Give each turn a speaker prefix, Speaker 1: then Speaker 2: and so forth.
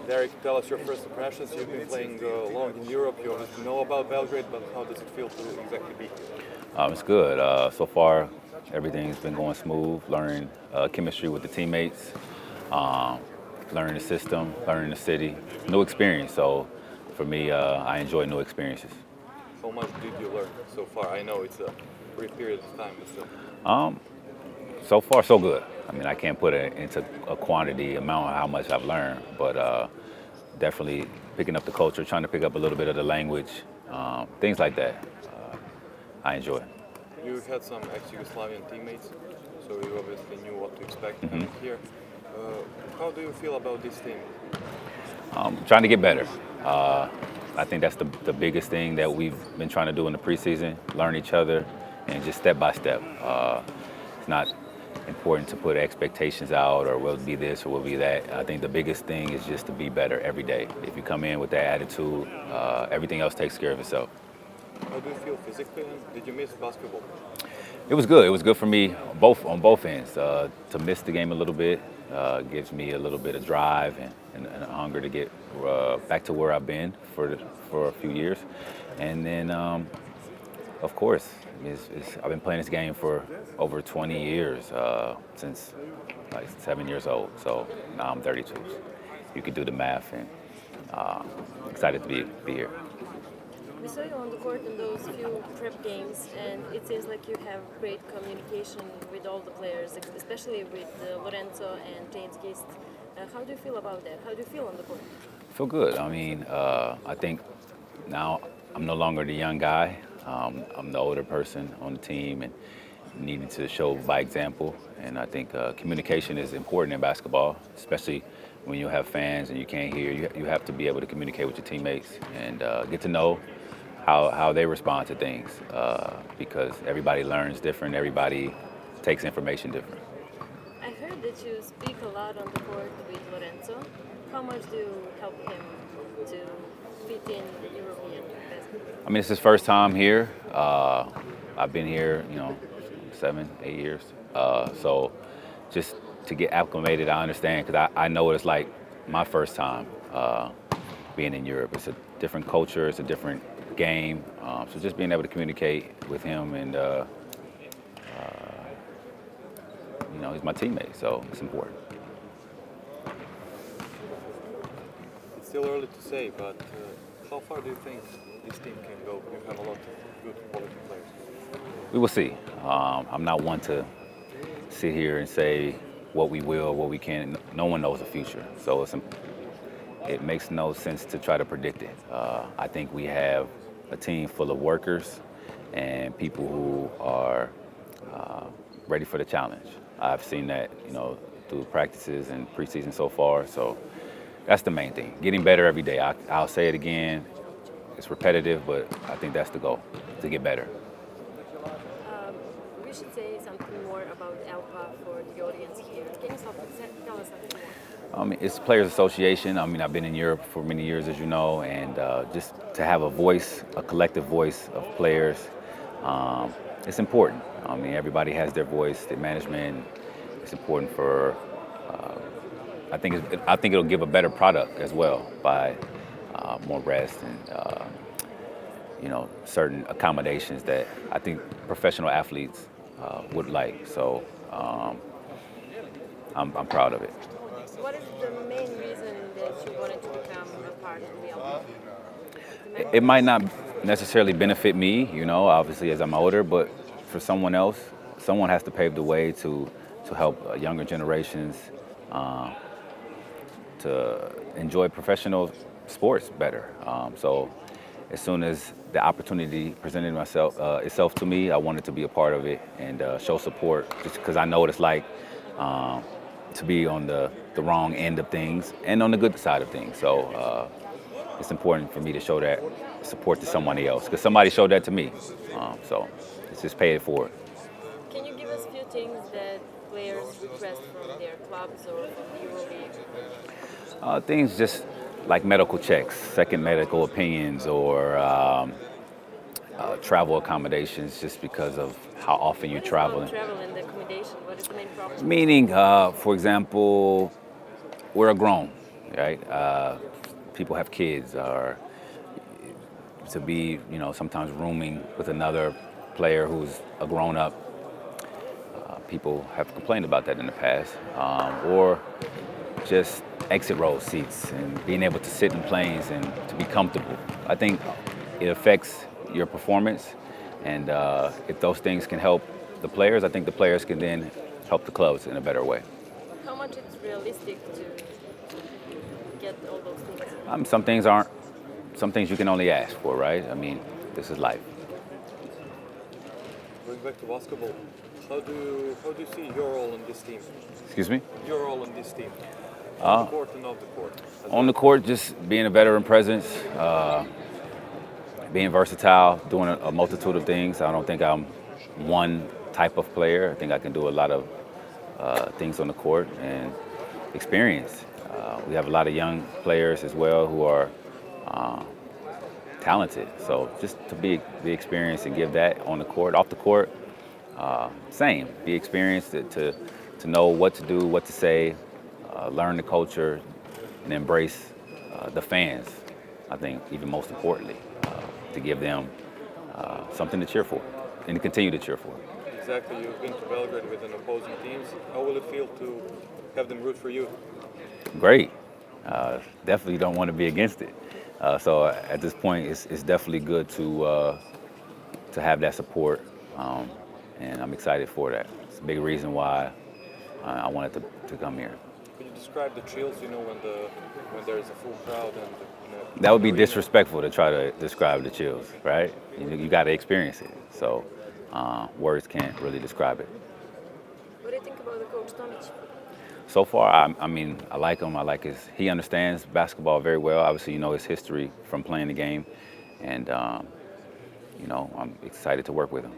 Speaker 1: Derik, tell us your first impressions. You've been playing long in Europe. You obviously know about Belgrade, but how does it feel to exactly be here?
Speaker 2: It's good. So far, everything's been going smooth. Learning chemistry with the teammates, learning the system, learning the city. New experience. So for me, I enjoy new experiences.
Speaker 1: How much did you learn so far? I know it's a brief period of time, but still.
Speaker 2: So far, so good. I mean, I can't put it into a quantity amount of how much I've learned, but definitely picking up the culture, trying to pick up a little bit of the language, things like that. I enjoy.
Speaker 1: You had some ex-Yugoslavian teammates, so you obviously knew what to expect coming here. How do you feel about this team?
Speaker 2: Trying to get better. I think that's the biggest thing that we've been trying to do in the preseason, learn each other, and just step by step. It's not important to put expectations out or we'll be this or we'll be that. I think the biggest thing is just to be better every day. If you come in with that attitude, everything else takes care of itself.
Speaker 1: How do you feel physically? Did you miss basketball?
Speaker 2: It was good. It was good for me on both ends. To miss the game a little bit gives me a little bit of drive and a hunger to get back to where I've been for a few years. And then, of course, I've been playing this game for over 20 years, since like 7 years old. So now I'm 32. You can do the math, and excited to be here.
Speaker 3: We saw you on the court in those few prep games, and it seems like you have great communication with all the players, especially with Lorenzo and James Gist. How do you feel about that? How do you feel on the court?
Speaker 2: I feel good. I mean, I think now I'm no longer the young guy. I'm the older person on the team and needing to show by example. And I think communication is important in basketball, especially when you have fans and you can't hear. You have to be able to communicate with your teammates and get to know how they respond to things, because everybody learns different, everybody takes information different.
Speaker 3: I heard that you speak a lot on the court with Lorenzo. How much do you help him to fit in European basketball?
Speaker 2: I mean, it's his first time here. I've been here, 7, 8 years. So just to get acclimated, I understand, because I know what it's like my first time being in Europe. It's a different culture, it's a different game. So just being able to communicate with him, and he's my teammate, so it's important.
Speaker 1: It's still early to say, but how far do you think this team can go? You have a lot of good quality players.
Speaker 2: We will see. I'm not one to sit here and say what we will, what we can. No one knows the future, so it makes no sense to try to predict it. I think we have a team full of workers and people who are ready for the challenge. I've seen that, through practices and preseason so far. So that's the main thing, getting better every day. I'll say it again, it's repetitive, but I think that's the goal, to get better.
Speaker 3: We should say something more about ALPA for the audience here. Can you tell us something more?
Speaker 2: It's Players Association. I mean, I've been in Europe for many years, as you know, and just to have a voice, a collective voice of players, it's important. I mean, everybody has their voice, their management. It's important for, I think it'll give a better product as well by more rest and, certain accommodations that I think professional athletes would like. So I'm proud of it.
Speaker 3: What is the main reason that you wanted to become a part of the ALPA?
Speaker 2: It might not necessarily benefit me, obviously as I'm older, but for someone else, someone has to pave the way to help younger generations to enjoy professional sports better. So as soon as the opportunity presented itself to me, I wanted to be a part of it and show support, just because I know what it's like to be on the wrong end of things and on the good side of things. So it's important for me to show that support to somebody else, because somebody showed that to me. So it's just pay it forward.
Speaker 3: Can you give us a few things that players request from their clubs or from the Evroligi?
Speaker 2: Things just like medical checks, second medical opinions, or travel accommodations, just because of how often you're traveling.
Speaker 3: Travel and accommodation, what is the main problem?
Speaker 2: Meaning, for example, we're grown. right? People have kids, or to be, sometimes rooming with another player who's a grown-up. People have complained about that in the past, or just exit row seats and being able to sit in planes and to be comfortable. I think it affects your performance, and if those things can help the players, I think the players can then help the clubs in a better way.
Speaker 3: How much it's realistic to get all those things?
Speaker 2: Some things aren't. Some things you can only ask for, right? I mean, this is life.
Speaker 1: Going back to basketball, how do you see your role in this team?
Speaker 2: Excuse me?
Speaker 1: Your role in this team, on the court and off the court.
Speaker 2: On the court, just being a veteran presence, being versatile, doing a multitude of things. I don't think I'm one type of player. I think I can do a lot of things on the court, and experience. We have a lot of young players as well who are talented. So just to be experienced and give that on the court. Off the court, same. Be experienced to know what to do, what to say, learn the culture, and embrace the fans. I think even most importantly, to give them something to cheer for and to continue to cheer for.
Speaker 1: Exactly. You've been to Belgrade with an opposing teams. How will it feel to have them root for you?
Speaker 2: Great. Definitely don't want to be against it. So at this point, it's definitely good to have that support, and I'm excited for that. It's a big reason why I wanted to come here.
Speaker 1: Could you describe the chills? When there is a full crowd and
Speaker 2: that would be disrespectful to try to describe the chills, right? You got to experience it. So words can't really describe it.
Speaker 3: What do you think about the coach Tomic?
Speaker 2: So far, I mean, I like him. He understands basketball very well. Obviously, his history from playing the game, and I'm excited to work with him.